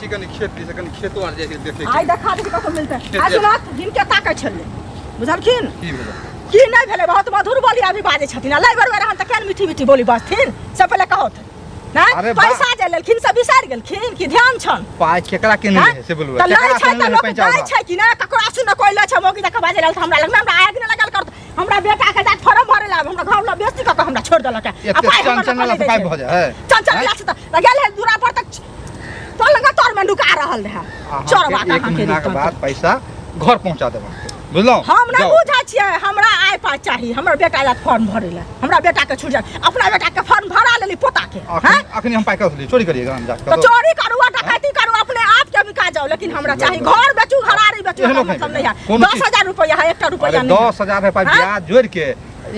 छी कनी खेत दिस कनी खेतो आर जाय देखे आइ देखा दे कतो मिलते आ सुना जिनके ताकै छले बुझलखिन की भेल की नहीं भेले बहुत मधुर बोली अभी बाजे छथिन लाई बेर हम त केन मीठी मीठी बोली बजथिन से पहले कहत ना पैसा जे लेलखिन से बिसार गेलखिन कि ध्यान छन पाय केकरा के नहीं से बोलबो केकरा के नहीं पंचायत छै कि ना ककरा सुन कोइला छ मोगी तक बाजे रहल हमरा लग में हमरा आग न लगल कर हमरा बेटा के जात फॉर्म भरे ला हमरा घर ला बेइज्जती क के हमरा छोड़ देलक आ पाय चंचल ला पाय भ जाय है चंचल ला से त गेल है दूरा पर तक तो लगा तोर में नुका रहल है चोरवा का के बाद पैसा घर पहुंचा देबा बुझलो हम ना बुझा छियै हमरा आइ पास चाहिए हमर बेटा ला फॉर्म भरे ला हमरा बेटा के छूट जाय अपना बेटा के फॉर्म भरा लेली पोता के हैं अखनी हम पाय कसली चोरी करिएगा हम जाके तो चोरी करू डकैती करू अपने आप के बिका जाओ लेकिन हमरा चाहिए घर बेचू घरारी बेचू मतलब नहीं है 10000 रुपया है 1 रुपया नहीं 10000 है पाय ब्याज जोड़ के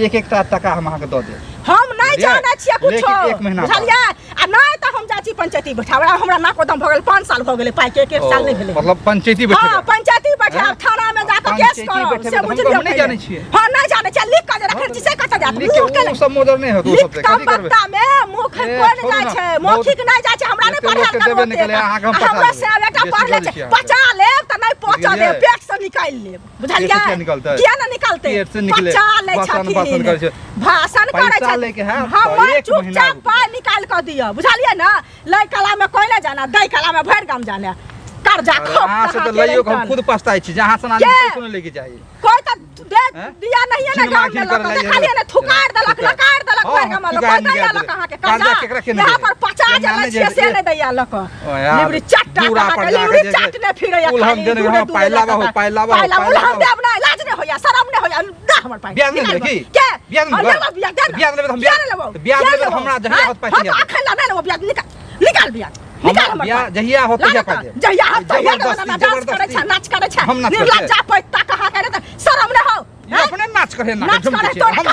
एक टका हम अहाँ के द दे हम नहीं जाने छियै कुछो बुझलियै आ नहीं त हम जाची पंचायती बैठाबा हमरा नाक दम भ गेल 5 साल भ गेलै पाई के 1 साल नहीं भेलै मतलब पंचायती बैठे हां पंचायती बैठा थाना में जाके केस करो से बुझलियै नहीं जाने छियै हां नहीं जाने छियै लिख के रखे छी से कत जात लिख के सब मोदर नहीं हो तो सब कथि करबे कम में मुख कोन जाय छै मौखिक नहीं जाय छै हमरा नहीं पढ़ा देबे निकले अहाँ के हम पढ़ा हमरा से बेटा पढ़ ले छै बचा लेब त नहीं पहुंचा दे पेट से निकाल लेब बुझलियै किया ना निकालते बचा ले छथि भाषण करे छै हम चुपचाप पाय निकाल कर दिया बुझलिए ना लय कला में कोई ना जाना दई कला में भर गाम जाने कर्जा खप से तो लइयो हम खुद पछताई छी जहां से ना पैसा नहीं लेके जाई कोई त दे दिया नहीं है ना गाम में लोग खाली ने थुकार देलक लकार देलक भर गाम लोग कोई दैया लोग कहां के कर्जा यहां पर 50 जना छे से ने दैया लोग लिबरी चट्टा लिबरी चट ने फिरे या हम देने हम पाइलावा हम देब ना लाज ने होया शरम ने होया दा हमर पाइ ब्याज नहीं की के ब्याज नहीं ब्याज लेबे हम ब्याज लेबे हमरा जहिया होत पैसा हम अखन ला नहीं लेबो ब्याज निकाल ब्याज निकाल हमर जहिया हो पैसा पाइ दे जहिया हो डांस करे छ नाच करे छ निर्लज्जा पैता कहा करे त शरम ने हो अपने नाच करे ना हम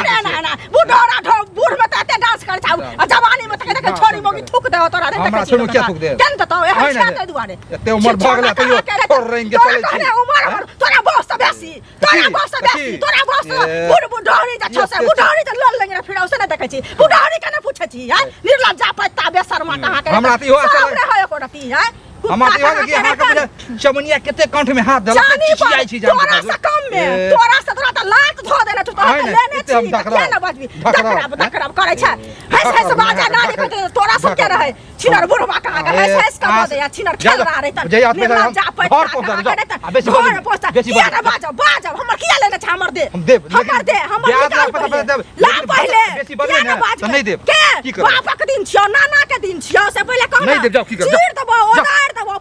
ना बुढ़ोरा ढो बूढ़ में तते डांस करे छ जवानी में तके छोरी मोगी थूक दे तोरा रे हमरा छोरू क्या थूक दे केन त ए छाते दुआरे एते उमर भ गेला तइयो छोड़ रेंगे चले छी उमर तोरा बस बेसी तोरा बस बुढ़ोरी जा छ से बुढ़ोरी त लल लंगे फिरौ से न देखे छी बुढ़ोरी के न पूछे छी है निर्लज्जा पैता बेशर्मा कहा के हमरा त इहो सामने है कोटा की है हमरा त इहो कि अहाँ के चमनिया केते कंठ में हाथ देलक चिचियाई छी जान तोरा से कम में तोरा से तोरा त लात धो देना तू तोरा लेने छी के न बजबी दखराब करे छ हस बाजा ना लिख तोरा सब के रहे छिनर बुढ़वा कहा के हस का दे या छिनर खेल रहा रे त निर्लज्जा पैता घर पहुंचा बेसी बाजा हमर किया लेने छ हमर दे हमर ला पहले बेसी बने ना त नहीं देब की बापक दिन छियो नाना के दिन छियो से पहले कह नहीं देब जाओ की कर चीर दबो ओदार दबो